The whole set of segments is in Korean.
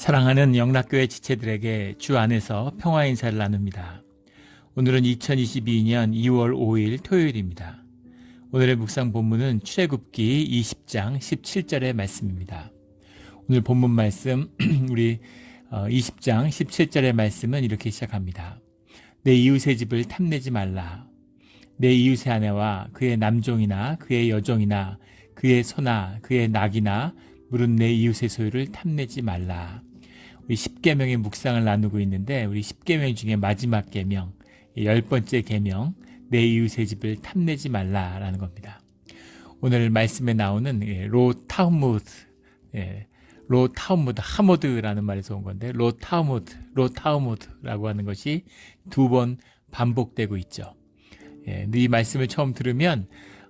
사랑하는 영락교회 지체들에게 주 안에서 평화 인사를 나눕니다. 오늘은 2022년 2월 5일 토요일입니다. 오늘의 묵상 본문은 출애굽기 20장 17절의 말씀입니다. 오늘 본문 말씀 우리 20장 17절의 말씀은 이렇게 시작합니다. 내 이웃의 집을 탐내지 말라. 내 이웃의 아내와 그의 남종이나 그의 여종이나 그의 소나 그의 낙이나 물은 내 이웃의 소유를 탐내지 말라. 우리 10계명의 묵상을 나누고 있는데 우리 10계명 중에 마지막 계명, 10번째 계명, 내 이웃의 집을 탐내지 말라라는 겁니다. 오늘 말씀에 나오는 로타우무드, 하모드라는 말에서 온 건데 로타우무드라고 하는 것이 2번 반복되고 있죠. 이 말씀을 처음 들으면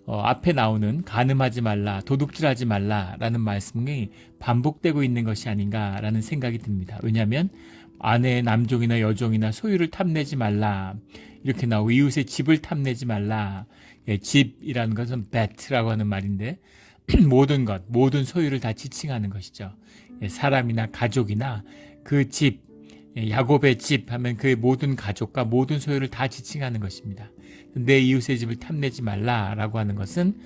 앞에 나오는 간음하지 말라, 도둑질하지 말라라는 말씀이 반복되고 있는 것이 아닌가라는 생각이 듭니다. 왜냐하면 아내의 남종이나 여종이나 소유를 탐내지 말라 이렇게 나오고 이웃의 집을 탐내지 말라. 집이라는 것은 bet라고 하는 말인데 모든 것, 모든 소유를 다 지칭하는 것이죠. 사람이나 가족이나 그 집, 야곱의 집 하면 그 모든 가족과 모든 소유를 다 지칭하는 것입니다. 내 이웃의 집을 탐내지 말라라고 하는 것은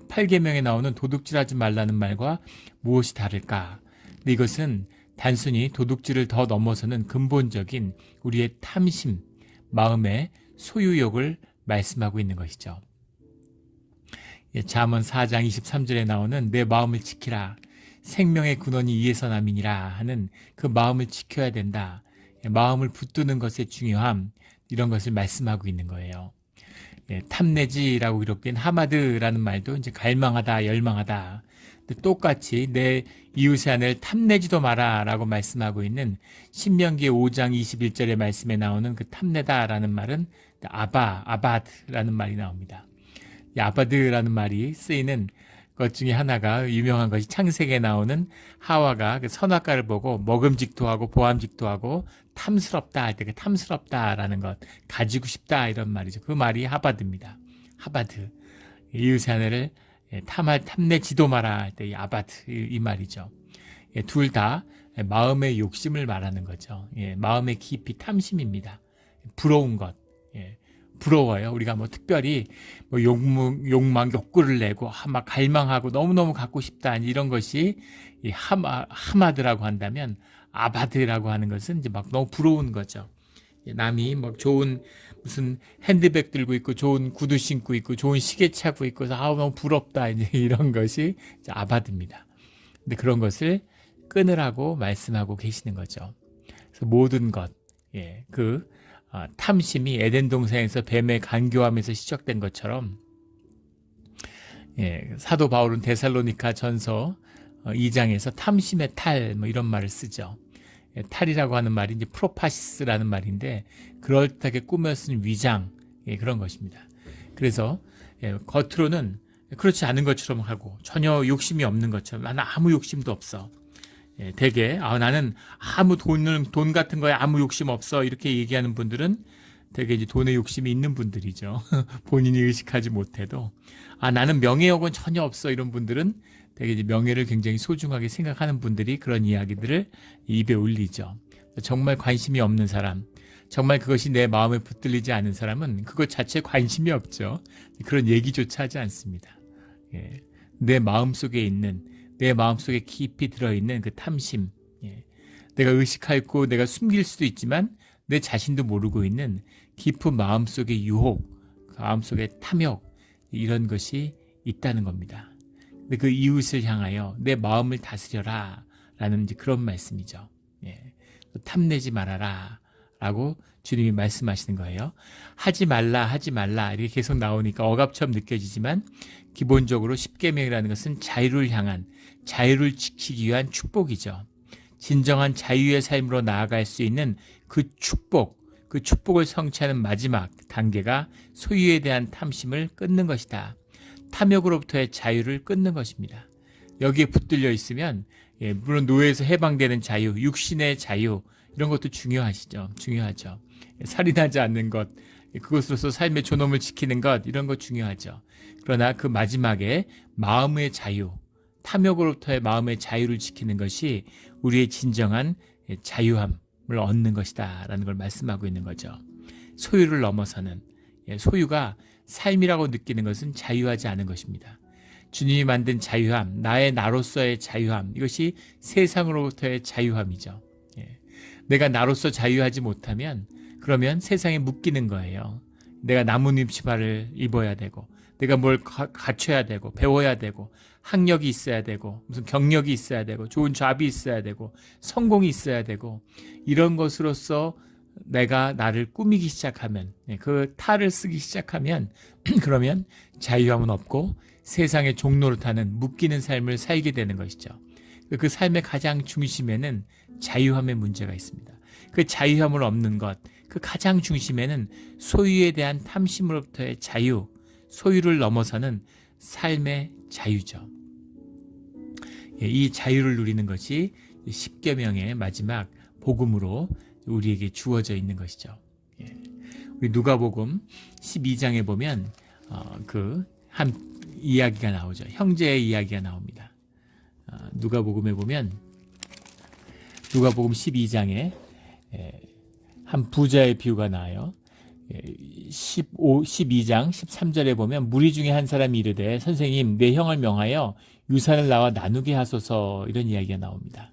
8계명에 나오는 도둑질하지 말라는 말과 무엇이 다를까? 근데 이것은 단순히 도둑질을 더 넘어서는 근본적인 우리의 탐심, 마음의 소유욕을 말씀하고 있는 것이죠. 잠언 4장 23절에 나오는 내 마음을 지키라. 생명의 근원이 이에서 남이니라 하는 그 마음을 지켜야 된다. 마음을 붙드는 것의 중요함, 이런 것을 말씀하고 있는 거예요. 탐내지라고 이렇게 하마드라는 말도 이제 갈망하다, 열망하다. 똑같이 내 이웃의 아내를 탐내지도 마라라고 말씀하고 있는 신명기 5장 21절의 말씀에 나오는 그 탐내다라는 말은 아바드라는 말이 나옵니다. 이 아바드라는 말이 쓰이는 것 중에 하나가 유명한 것이 창세기에 나오는 하와가 그 선악과를 보고 먹음직도 하고 보암직도 하고 탐스럽다 할 때 그 탐스럽다라는 것, 가지고 싶다 이런 말이죠. 그 말이 하바드입니다. 하바드. 이웃의 아내를 탐내지도 마라 할 때 이 아바드 이 말이죠. 둘 다 마음의 욕심을 말하는 거죠. 마음의 깊이 탐심입니다. 부러운 것. 부러워요. 우리가 특별히 욕망, 욕구를 내고 막 갈망하고 너무너무 갖고 싶다 이런 것이 하마드라고 한다면 아바드라고 하는 것은 이제 막 너무 부러운 거죠. 남이 좋은 무슨 핸드백 들고 있고 좋은 구두 신고 있고 좋은 시계 차고 있고 너무 부럽다 이제 이런 것이 이제 아바드입니다. 근데 그런 것을 끊으라고 말씀하고 계시는 거죠. 그래서 모든 것, 탐심이 에덴 동산에서 뱀의 간교함에서 시작된 것처럼 사도 바울은 데살로니가 전서 2장에서 탐심의 탈 이런 말을 쓰죠. 탈이라고 하는 말이 이제 프로파시스라는 말인데 그럴듯하게 꾸며 쓴 위장 그런 것입니다. 그래서 겉으로는 그렇지 않은 것처럼 하고 전혀 욕심이 없는 것처럼 나는 아무 욕심도 없어. 대개 나는 아무 돈 같은 거에 아무 욕심 없어 이렇게 얘기하는 분들은 대개 이제 돈에 욕심이 있는 분들이죠. 본인이 의식하지 못해도 나는 명예욕은 전혀 없어 이런 분들은 대개 이제 명예를 굉장히 소중하게 생각하는 분들이 그런 이야기들을 입에 올리죠. 정말 관심이 없는 사람, 정말 그것이 내 마음에 붙들리지 않은 사람은 그것 자체에 관심이 없죠. 그런 얘기조차 하지 않습니다. 내 마음속에 있는, 내 마음속에 깊이 들어있는 그 탐심, 내가 의식하고 내가 숨길 수도 있지만 내 자신도 모르고 있는 깊은 마음속의 유혹, 그 마음속의 탐욕 이런 것이 있다는 겁니다. 근데 그 이웃을 향하여 내 마음을 다스려라 라는 이제 그런 말씀이죠. 탐내지 말아라 라고 주님이 말씀하시는 거예요. 하지 말라 이렇게 계속 나오니까 억압처럼 느껴지지만 기본적으로 10계명이라는 것은 자유를 향한, 자유를 지키기 위한 축복이죠. 진정한 자유의 삶으로 나아갈 수 있는 그 축복을 성취하는 마지막 단계가 소유에 대한 탐심을 끊는 것이다. 탐욕으로부터의 자유를 끊는 것입니다. 여기에 붙들려 있으면 물론 노예에서 해방되는 자유, 육신의 자유 이런 것도 중요하죠. 살인하지 않는 것, 그것으로서 삶의 존엄을 지키는 것 이런 것 중요하죠. 그러나 그 마지막에 마음의 자유, 탐욕으로부터의 마음의 자유를 지키는 것이 우리의 진정한 자유함을 얻는 것이다 라는 걸 말씀하고 있는 거죠. 소유를 넘어서는, 소유가 삶이라고 느끼는 것은 자유하지 않은 것입니다. 주님이 만든 자유함, 나로서의 자유함, 이것이 세상으로부터의 자유함이죠. 내가 나로서 자유하지 못하면 그러면 세상에 묶이는 거예요. 내가 나뭇잎치마를 입어야 되고, 내가 뭘 갖춰야 되고, 배워야 되고, 학력이 있어야 되고, 무슨 경력이 있어야 되고, 좋은 잡이 있어야 되고, 성공이 있어야 되고, 이런 것으로서 내가 나를 꾸미기 시작하면, 그 탈을 쓰기 시작하면 그러면 자유함은 없고 세상의 종로를 타는 묶이는 삶을 살게 되는 것이죠. 그 삶의 가장 중심에는 자유함의 문제가 있습니다. 그 자유함을 얻는 것, 그 가장 중심에는 소유에 대한 탐심으로부터의 자유, 소유를 넘어서는 삶의 자유죠. 이 자유를 누리는 것이 십계명의 마지막 복음으로 우리에게 주어져 있는 것이죠. 우리 누가복음 12장에 보면 그 한 이야기가 나오죠. 형제의 이야기가 나옵니다. 누가복음에 보면 누가복음 12장에 한 부자의 비유가 나와요. 12장 13절에 보면 무리 중에 한 사람이 이르되 선생님 내 형을 명하여 유산을 나와 나누게 하소서, 이런 이야기가 나옵니다.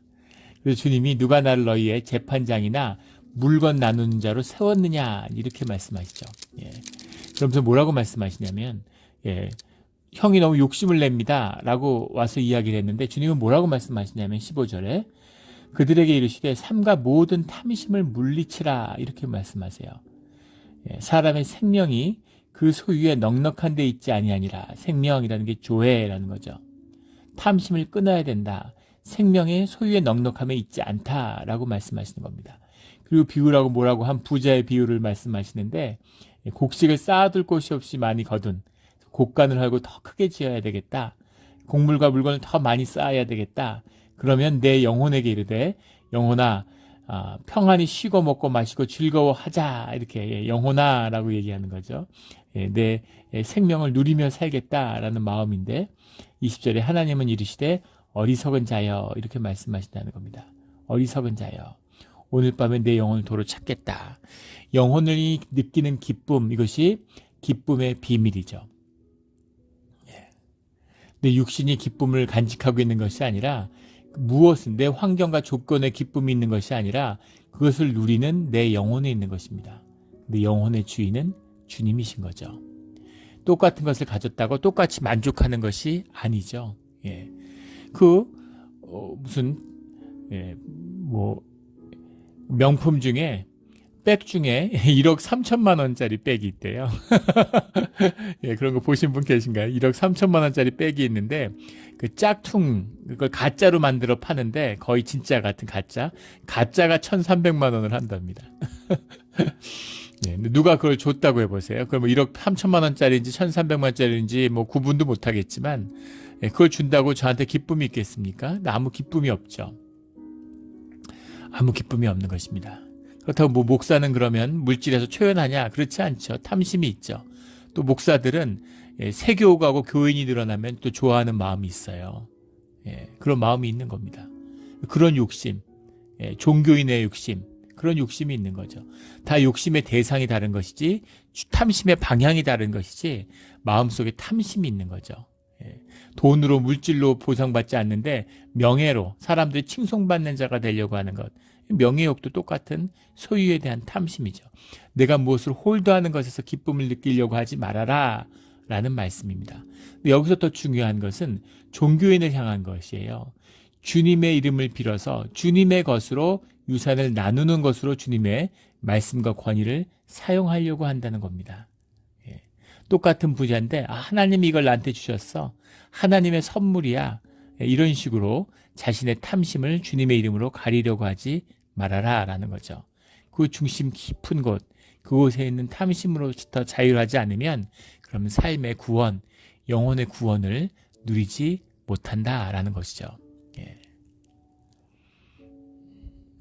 그래서 주님이 누가 나를 너희의 재판장이나 물건 나누는 자로 세웠느냐, 이렇게 말씀하시죠. 그러면서 뭐라고 말씀하시냐면 형이 너무 욕심을 냅니다 라고 와서 이야기를 했는데, 주님은 뭐라고 말씀하시냐면 15절에 그들에게 이르시되 삼가 모든 탐심을 물리치라, 이렇게 말씀하세요. 사람의 생명이 그 소유에 넉넉한 데 있지 아니하니라. 생명이라는 게 조회라는 거죠. 탐심을 끊어야 된다. 생명의 소유에 넉넉함에 있지 않다라고 말씀하시는 겁니다. 그리고 비유라고 뭐라고 한 부자의 비유를 말씀하시는데, 곡식을 쌓아둘 곳이 없이 많이 거둔, 곡간을 헐고 더 크게 지어야 되겠다. 곡물과 물건을 더 많이 쌓아야 되겠다. 그러면 내 영혼에게 이르되 영혼아 평안히 쉬고 먹고 마시고 즐거워하자, 이렇게 영혼아 라고 얘기하는 거죠. 내 생명을 누리며 살겠다라는 마음인데, 20절에 하나님은 이르시되 어리석은 자여, 이렇게 말씀하신다는 겁니다. 어리석은 자여, 오늘 밤에 내 영혼을 도로 찾겠다. 영혼을 느끼는 기쁨, 이것이 기쁨의 비밀이죠. 내 육신이 기쁨을 간직하고 있는 것이 아니라, 무엇은 내 환경과 조건에 기쁨이 있는 것이 아니라 그것을 누리는 내 영혼에 있는 것입니다. 내 영혼의 주인은 주님이신 거죠. 똑같은 것을 가졌다고 똑같이 만족하는 것이 아니죠. 무슨 명품 중에 백 중에 1억 3천만 원짜리 백이 있대요. 그런 거 보신 분 계신가요? 1억 3천만 원짜리 백이 있는데 그 짝퉁, 그걸 가짜로 만들어 파는데 거의 진짜 같은 가짜가 1,300만 원을 한답니다. 누가 그걸 줬다고 해보세요. 그럼 1억 3천만 원짜리인지 1,300만 원짜리인지 구분도 못하겠지만 그걸 준다고 저한테 기쁨이 있겠습니까? 아무 기쁨이 없죠. 아무 기쁨이 없는 것입니다. 그렇다고 목사는 그러면 물질에서 초연하냐? 그렇지 않죠. 탐심이 있죠. 또 목사들은 세교 가고 교인이 늘어나면 또 좋아하는 마음이 있어요. 그런 마음이 있는 겁니다. 그런 욕심, 종교인의 욕심, 그런 욕심이 있는 거죠. 다 욕심의 대상이 다른 것이지 탐심의 방향이 다른 것이지 마음속에 탐심이 있는 거죠. 돈으로 물질로 보상받지 않는데 명예로 사람들이 칭송받는 자가 되려고 하는 것, 명예욕도 똑같은 소유에 대한 탐심이죠. 내가 무엇을 홀드하는 것에서 기쁨을 느끼려고 하지 말아라 라는 말씀입니다. 근데 여기서 더 중요한 것은 종교인을 향한 것이에요. 주님의 이름을 빌어서 주님의 것으로 유산을 나누는 것으로 주님의 말씀과 권위를 사용하려고 한다는 겁니다. 똑같은 부자인데 하나님이 이걸 나한테 주셨어, 하나님의 선물이야, 이런 식으로 자신의 탐심을 주님의 이름으로 가리려고 하지 말아라 라는 거죠. 그 중심 깊은 곳, 그곳에 있는 탐심으로부터 자유하지 않으면 그러면 삶의 구원, 영혼의 구원을 누리지 못한다라는 것이죠.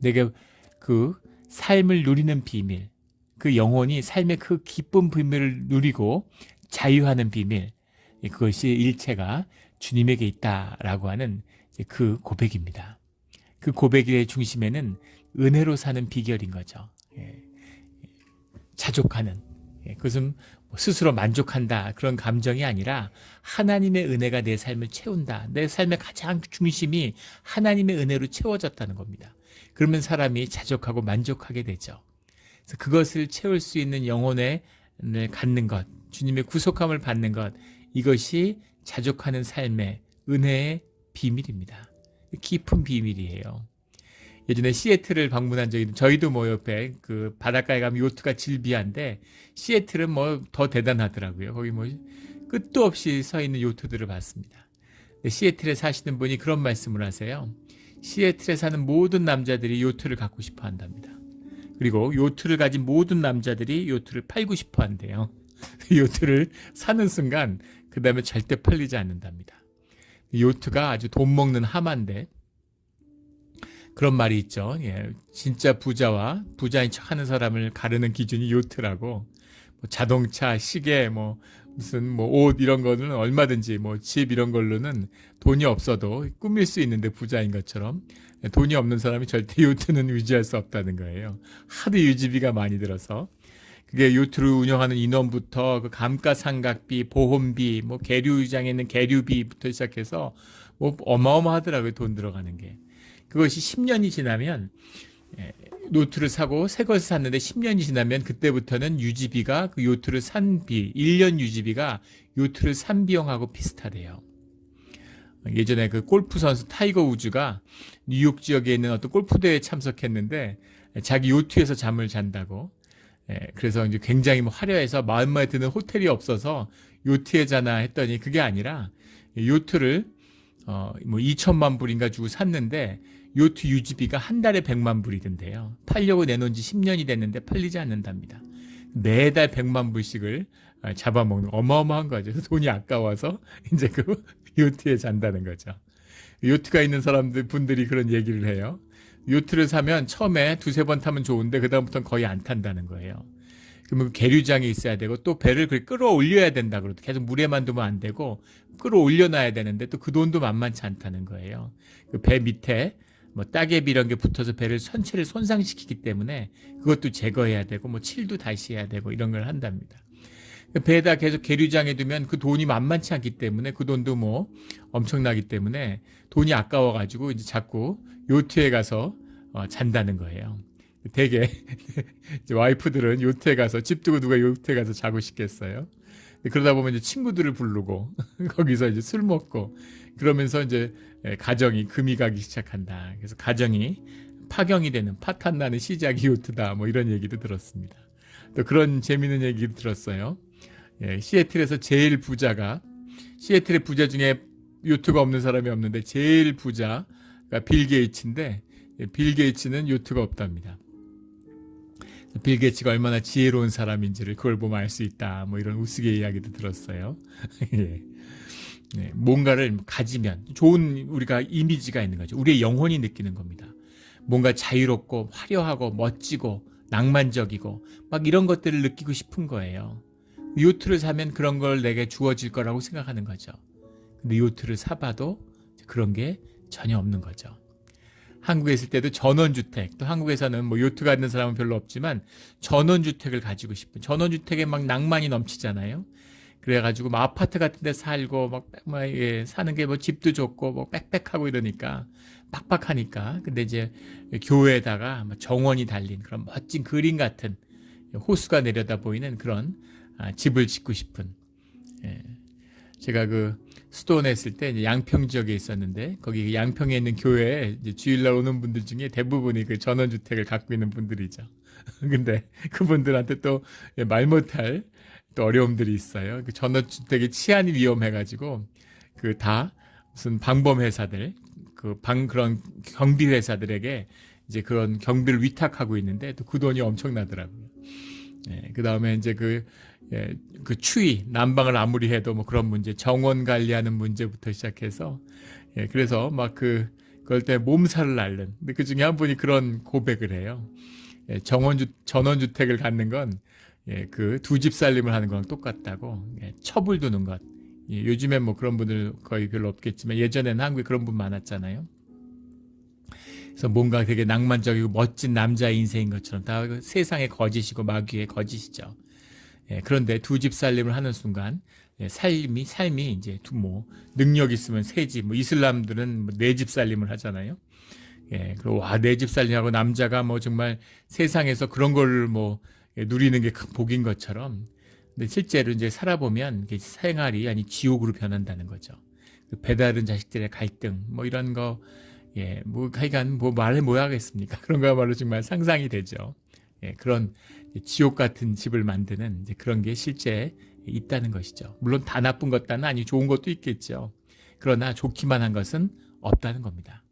내가 그 삶을 누리는 비밀, 그 영혼이 삶의 그 기쁜 비밀을 누리고 자유하는 비밀, 그것이 일체가 주님에게 있다라고 하는 그 고백입니다. 그 고백의 중심에는 은혜로 사는 비결인 거죠. 자족하는, 그것은 스스로 만족한다 그런 감정이 아니라 하나님의 은혜가 내 삶을 채운다. 내 삶의 가장 중심이 하나님의 은혜로 채워졌다는 겁니다. 그러면 사람이 자족하고 만족하게 되죠. 그래서 그것을 채울 수 있는 영혼을 갖는 것, 주님의 구속함을 받는 것, 이것이 자족하는 삶의 은혜의 비밀입니다. 깊은 비밀이에요. 예전에 시애틀을 방문한 적이 있는데, 저희도 뭐 옆에 그 바닷가에 가면 요트가 질비한데 시애틀은 뭐 더 대단하더라고요. 거기 뭐 끝도 없이 서 있는 요트들을 봤습니다. 시애틀에 사시는 분이 그런 말씀을 하세요. 시애틀에 사는 모든 남자들이 요트를 갖고 싶어 한답니다. 그리고 요트를 가진 모든 남자들이 요트를 팔고 싶어 한대요. 요트를 사는 순간 그 다음에 절대 팔리지 않는답니다. 요트가 아주 돈 먹는 하마인데, 그런 말이 있죠. 진짜 부자와 부자인 척하는 사람을 가르는 기준이 요트라고. 뭐 자동차, 시계, 뭐 무슨 뭐 옷 이런 거는 얼마든지, 뭐 집 이런 걸로는 돈이 없어도 꾸밀 수 있는데 부자인 것처럼 돈이 없는 사람이 절대 요트는 유지할 수 없다는 거예요. 하도 유지비가 많이 들어서. 그게 요트를 운영하는 인원부터 그 감가상각비, 보험비, 뭐 계류장에 있는 계류비부터 시작해서 뭐 어마어마하더라고요. 돈 들어가는 게. 그것이 10년이 지나면, 요트를 사고 새 것을 샀는데 10년이 지나면 그때부터는 유지비가 그 요트를 산 비, 1년 유지비가 요트를 산 비용하고 비슷하대요. 예전에 그 골프 선수 타이거 우즈가 뉴욕 지역에 있는 어떤 골프 대회에 참석했는데 자기 요트에서 잠을 잔다고. 그래서 이제 굉장히 뭐 화려해서 마음에 드는 호텔이 없어서 요트에 자나 했더니 그게 아니라 요트를 뭐 2천만 불인가 주고 샀는데 요트 유지비가 한 달에 100만 불이던데요. 팔려고 내놓은 지 10년이 됐는데 팔리지 않는답니다. 매달 100만 불씩을 잡아먹는 어마어마한 거죠. 그래서 돈이 아까워서 이제 그 요트에 잔다는 거죠. 요트가 있는 분들이 그런 얘기를 해요. 요트를 사면 처음에 두세 번 타면 좋은데 그다음부터는 거의 안 탄다는 거예요. 그러면 계류장이 있어야 되고 또 배를 끌어올려야 된다 그러도 계속 물에만 두면 안 되고 끌어올려놔야 되는데 또 그 돈도 만만치 않다는 거예요. 그 배 밑에 뭐 따개비 이런 게 붙어서 배를 전체를 손상시키기 때문에 그것도 제거해야 되고 뭐 칠도 다시 해야 되고 이런 걸 한답니다. 배에다 계속 계류장에 두면 그 돈이 만만치 않기 때문에 그 돈도 뭐 엄청나기 때문에 돈이 아까워가지고 이제 자꾸 요트에 가서 잔다는 거예요. 되게 와이프들은 요트에 가서 집 두고 누가 요트에 가서 자고 싶겠어요. 그러다 보면 이제 친구들을 부르고 거기서 이제 술 먹고 그러면서 이제 가정이 금이 가기 시작한다. 그래서 가정이 파경이 되는 파탄 나는 시작이 요트다. 뭐 이런 얘기도 들었습니다. 또 그런 재미있는 얘기도 들었어요. 시애틀에서 제일 부자가 시애틀의 부자 중에 요트가 없는 사람이 없는데 제일 부자가 빌 게이츠인데 빌 게이츠는 요트가 없답니다. 빌 게이츠가 얼마나 지혜로운 사람인지를 그걸 보면 알 수 있다. 뭐 이런 우스개 이야기도 들었어요. 뭔가를 가지면 좋은 우리가 이미지가 있는 거죠. 우리의 영혼이 느끼는 겁니다. 뭔가 자유롭고 화려하고 멋지고 낭만적이고 막 이런 것들을 느끼고 싶은 거예요. 요트를 사면 그런 걸 내게 주어질 거라고 생각하는 거죠. 근데 요트를 사봐도 그런 게 전혀 없는 거죠. 한국에 있을 때도 전원주택, 또 한국에서는 뭐 요트가 있는 사람은 별로 없지만 전원주택을 가지고 싶은, 전원주택에 막 낭만이 넘치잖아요. 그래가지고 막 아파트 같은 데 살고 막 사는 게 뭐 집도 좋고 뭐 빽빽하고 이러니까 빡빡하니까. 근데 이제 교외에다가 정원이 달린 그런 멋진 그림 같은 호수가 내려다 보이는 그런 집을 짓고 싶은. 제가 그 수도원에 있을 때 이제 양평 지역에 있었는데 거기 양평에 있는 교회에 이제 주일날 오는 분들 중에 대부분이 그 전원주택을 갖고 있는 분들이죠. 근데 그분들한테 또 말 못할 또 어려움들이 있어요. 그 전원주택의 치안이 위험해가지고 그 다 무슨 방범 회사들 그런 경비 회사들에게 이제 그런 경비를 위탁하고 있는데 또 그 돈이 엄청나더라고요. 그 다음에 이제 그 추위, 난방을 아무리 해도 뭐 그런 문제, 정원 관리하는 문제부터 시작해서, 그래서 막 그걸 때 몸살을 앓는, 근데 그 중에 한 분이 그런 고백을 해요. 전원주택을 갖는 건, 그 두 집 살림을 하는 거랑 똑같다고, 첩을 두는 것, 예, 요즘엔 뭐 그런 분들 거의 별로 없겠지만 예전에는 한국에 그런 분 많았잖아요. 그래서 뭔가 되게 낭만적이고 멋진 남자 인생인 것처럼 다 세상의 거짓이고 마귀의 거짓이죠. 예, 그런데 두 집 살림을 하는 순간 예, 삶이 이제 뭐 능력 있으면 세 집, 뭐 이슬람들은 뭐 네 집 살림을 하잖아요. 예, 그리고 와, 네 집 살림하고 남자가 뭐 정말 세상에서 그런 걸 뭐 누리는 게 큰 복인 것처럼. 근데 실제로 이제 살아보면 생활이 아니 지옥으로 변한다는 거죠. 그 배다른 자식들의 갈등, 뭐 이런 거, 예, 뭐 하여간 뭐 말을 뭐 하겠습니까? 그런 거야말로 정말 상상이 되죠. 예, 그런 지옥 같은 집을 만드는 이제 그런 게 실제 있다는 것이죠. 물론 다 나쁜 것다는 아니 좋은 것도 있겠죠. 그러나 좋기만 한 것은 없다는 겁니다.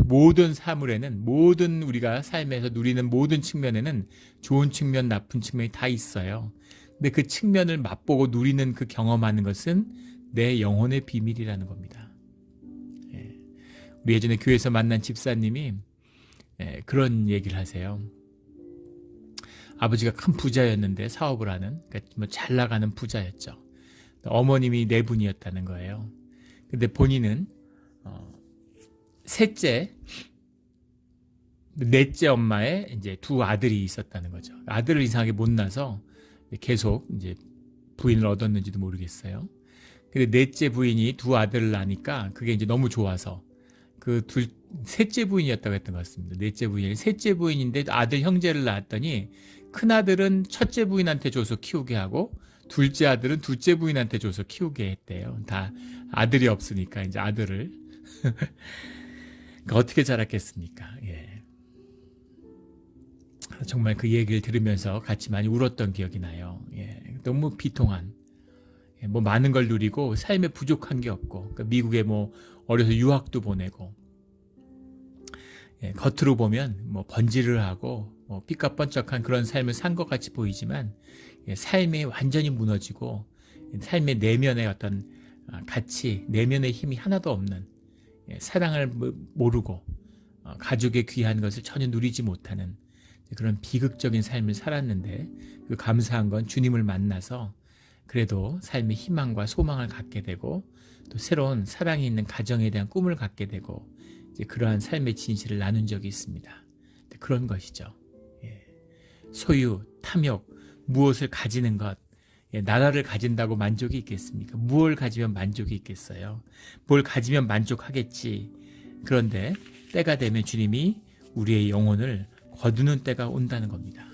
모든 사물에는 모든 우리가 삶에서 누리는 모든 측면에는 좋은 측면, 나쁜 측면이 다 있어요. 근데 그 측면을 맛보고 누리는 그 경험하는 것은 내 영혼의 비밀이라는 겁니다. 예. 우리 예전에 교회에서 만난 집사님이 그런 얘기를 하세요. 아버지가 큰 부자였는데 사업을 하는, 그러니까 뭐 잘 나가는 부자였죠. 어머님이 네 분이었다는 거예요. 근데 본인은 넷째 엄마의 이제 두 아들이 있었다는 거죠. 아들을 이상하게 못 낳아서 계속 이제 부인을 얻었는지도 모르겠어요. 근데 넷째 부인이 두 아들을 낳으니까 그게 이제 너무 좋아서 셋째 부인이었다고 했던 것 같습니다. 넷째 부인이 셋째 부인인데 아들 형제를 낳았더니 큰 아들은 첫째 부인한테 줘서 키우게 하고 둘째 아들은 둘째 부인한테 줘서 키우게 했대요. 다 아들이 없으니까 이제 아들을 어떻게 자랐겠습니까? 예. 정말 그 얘기를 들으면서 같이 많이 울었던 기억이 나요. 예. 너무 비통한, 뭐 많은 걸 누리고 삶에 부족한 게 없고, 그러니까 미국에 뭐 어려서 유학도 보내고, 예. 겉으로 보면 뭐 번지를 하고 뭐 삐까뻔쩍한 그런 삶을 산 것 같이 보이지만, 예. 삶이 완전히 무너지고 삶의 내면의 어떤 가치, 내면의 힘이 하나도 없는, 사랑을 모르고 가족의 귀한 것을 전혀 누리지 못하는 그런 비극적인 삶을 살았는데, 그 감사한 건 주님을 만나서 그래도 삶의 희망과 소망을 갖게 되고 또 새로운 사랑이 있는 가정에 대한 꿈을 갖게 되고 이제 그러한 삶의 진실을 나눈 적이 있습니다. 그런 것이죠. 소유, 탐욕, 무엇을 가지는 것, 나라를 가진다고 만족이 있겠습니까? 무엇을 가지면 만족이 있겠어요? 뭘 가지면 만족하겠지. 그런데 때가 되면 주님이 우리의 영혼을 거두는 때가 온다는 겁니다.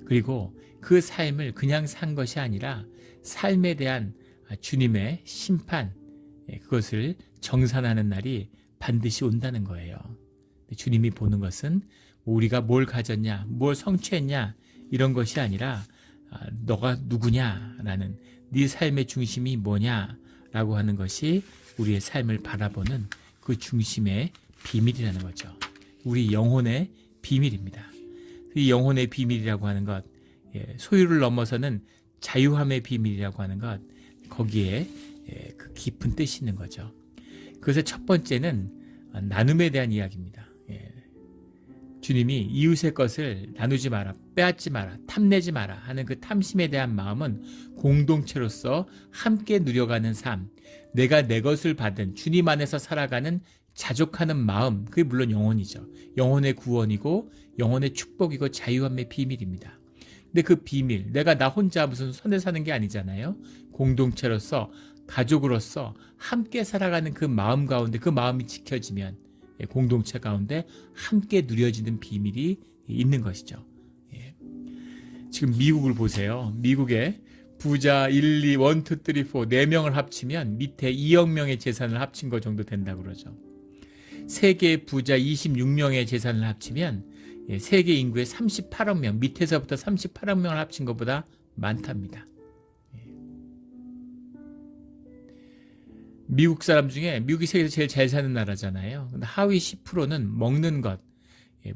그리고 그 삶을 그냥 산 것이 아니라 삶에 대한 주님의 심판, 그것을 정산하는 날이 반드시 온다는 거예요. 주님이 보는 것은 우리가 뭘 가졌냐, 뭘 성취했냐 이런 것이 아니라 너가 누구냐라는 네 삶의 중심이 뭐냐라고 하는 것이 우리의 삶을 바라보는 그 중심의 비밀이라는 거죠. 우리 영혼의 비밀입니다. 이 영혼의 비밀이라고 하는 것, 소유를 넘어서는 자유함의 비밀이라고 하는 것, 거기에 그 깊은 뜻이 있는 거죠. 그래서 첫 번째는 나눔에 대한 이야기입니다. 주님이 이웃의 것을 나누지 마라, 빼앗지 마라, 탐내지 마라 하는 그 탐심에 대한 마음은 공동체로서 함께 누려가는 삶, 내가 내 것을 받은 주님 안에서 살아가는 자족하는 마음, 그게 물론 영혼이죠. 영혼의 구원이고 영혼의 축복이고 자유함의 비밀입니다. 근데 그 비밀, 내가 나 혼자 무슨 손에 사는 게 아니잖아요. 공동체로서, 가족으로서 함께 살아가는 그 마음 가운데 그 마음이 지켜지면 공동체 가운데 함께 누려지는 비밀이 있는 것이죠. 지금 미국을 보세요. 미국에 부자 1, 2, 1, 2, 3, 4, 4명을 합치면 밑에 2억 명의 재산을 합친 것 정도 된다고 그러죠. 세계 부자 26명의 재산을 합치면 세계 인구의 38억 명, 밑에서부터 38억 명을 합친 것보다 많답니다. 미국 사람 중에 미국이 세계에서 제일 잘 사는 나라잖아요. 근데 하위 10%는 먹는 것,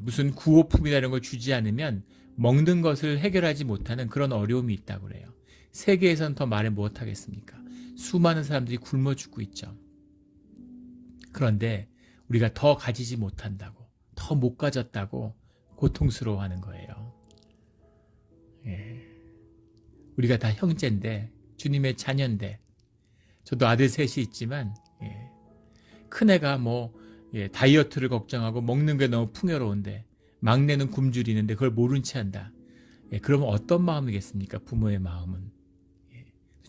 무슨 구호품이나 이런 걸 주지 않으면 먹는 것을 해결하지 못하는 그런 어려움이 있다고 그래요. 세계에서는 더 말을 못하겠습니까? 수많은 사람들이 굶어 죽고 있죠. 그런데 우리가 더 가지지 못한다고, 더 못 가졌다고 고통스러워하는 거예요. 우리가 다 형제인데, 주님의 자녀인데, 저도 아들 셋이 있지만 큰애가 다이어트를 걱정하고 먹는 게 너무 풍요로운데 막내는 굶주리는데 그걸 모른 채 한다. 그러면 어떤 마음이겠습니까? 부모의 마음은.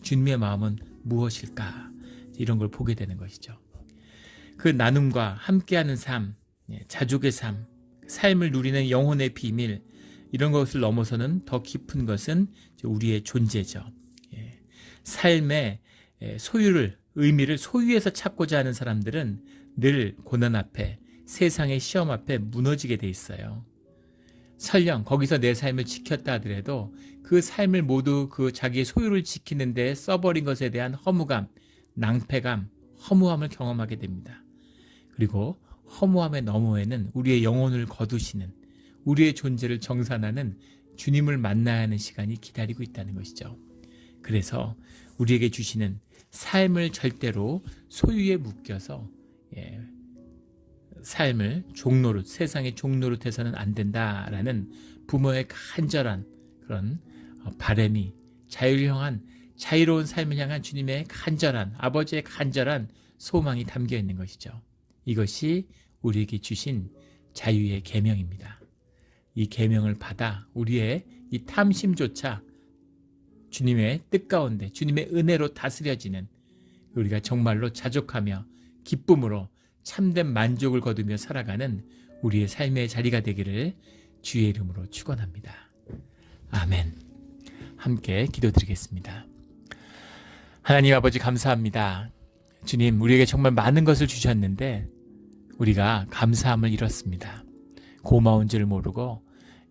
주님의 마음은 무엇일까? 이런 걸 보게 되는 것이죠. 그 나눔과 함께하는 삶, 자족의 삶, 삶을 누리는 영혼의 비밀, 이런 것을 넘어서는 더 깊은 것은 우리의 존재죠. 삶의 의미를 소유에서 찾고자 하는 사람들은 늘 고난 앞에, 세상의 시험 앞에 무너지게 돼 있어요. 설령 거기서 내 삶을 지켰다 하더라도 그 삶을 모두 그 자기의 소유를 지키는 데 써버린 것에 대한 허무감, 낭패감, 허무함을 경험하게 됩니다. 그리고 허무함의 너머에는 우리의 영혼을 거두시는, 우리의 존재를 정산하는 주님을 만나야 하는 시간이 기다리고 있다는 것이죠. 그래서 우리에게 주시는 삶을 절대로 소유에 묶여서 삶을 종로릇, 세상의 종로릇해서는 안 된다라는 부모의 간절한 그런 바람이 자유로운 삶을 향한 주님의 간절한, 아버지의 간절한 소망이 담겨 있는 것이죠. 이것이 우리에게 주신 자유의 계명입니다. 이 계명을 받아 우리의 이 탐심조차 주님의 뜻 가운데 주님의 은혜로 다스려지는, 우리가 정말로 자족하며 기쁨으로 참된 만족을 거두며 살아가는 우리의 삶의 자리가 되기를 주의 이름으로 축원합니다. 아멘. 함께 기도드리겠습니다. 하나님 아버지 감사합니다. 주님, 우리에게 정말 많은 것을 주셨는데 우리가 감사함을 잃었습니다. 고마운 줄 모르고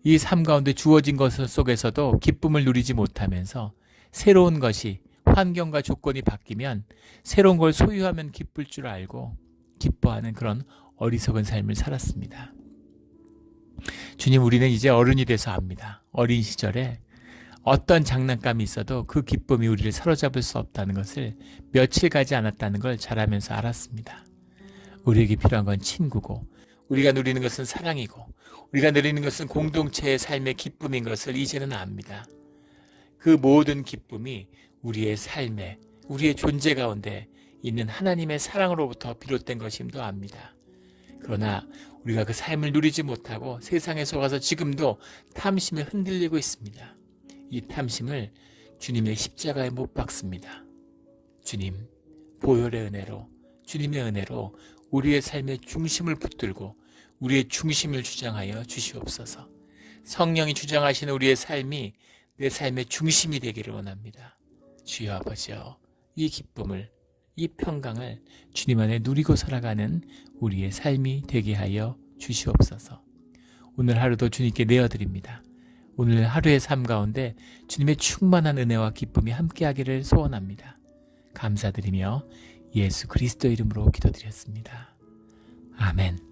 이 삶 가운데 주어진 것 속에서도 기쁨을 누리지 못하면서 새로운 것이, 환경과 조건이 바뀌면 새로운 걸 소유하면 기쁠 줄 알고 기뻐하는 그런 어리석은 삶을 살았습니다. 주님, 우리는 이제 어른이 돼서 압니다. 어린 시절에 어떤 장난감이 있어도 그 기쁨이 우리를 사로잡을 수 없다는 것을 며칠 가지 않았다는 걸 자라면서 알았습니다. 우리에게 필요한 건 친구고, 우리가 누리는 것은 사랑이고, 우리가 누리는 것은 공동체의 삶의 기쁨인 것을 이제는 압니다. 그 모든 기쁨이 우리의 삶에, 우리의 존재 가운데 있는 하나님의 사랑으로부터 비롯된 것임도 압니다. 그러나 우리가 그 삶을 누리지 못하고 세상에 속아서 지금도 탐심에 흔들리고 있습니다. 이 탐심을 주님의 십자가에 못 박습니다. 주님, 보혈의 은혜로, 주님의 은혜로 우리의 삶의 중심을 붙들고 우리의 중심을 주장하여 주시옵소서. 성령이 주장하시는 우리의 삶이 내 삶의 중심이 되기를 원합니다. 주여 아버지여, 이 기쁨을, 이 평강을 주님 안에 누리고 살아가는 우리의 삶이 되게 하여 주시옵소서. 오늘 하루도 주님께 내어드립니다. 오늘 하루의 삶 가운데 주님의 충만한 은혜와 기쁨이 함께하기를 소원합니다. 감사드리며 예수 그리스도 이름으로 기도드렸습니다. 아멘.